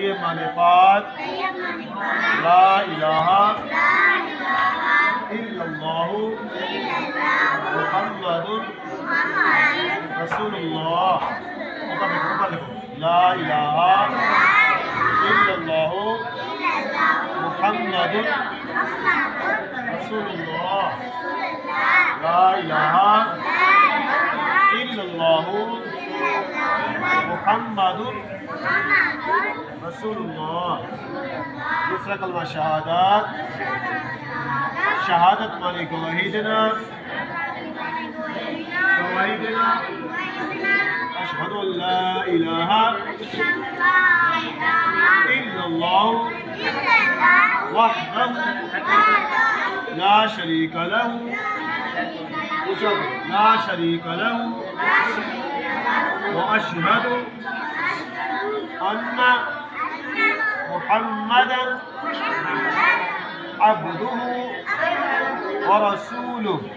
तैयब माने पाक ला इलाहा इल्लल्लाहु मुहम्मदुर रसूलुल्लाह। ऊपर लिखो ला इलाहा इल्लल्लाहु मुहम्मदुर रसूलुल्लाह। ला इलाहा इल्लल्लाहु मुहम्मदुर रसूलुल्लाह। दूसरा कलमा शहादत। शहादत माने गवाही देना। गवाही देना अशहदु अल्ला इलाहा इल्लल्लाहु वहदहु ला शरीका लहु ला शरीका लहु व अशहदु अन्ना मुहम्मदन अब्दुहु व रसूलुहु।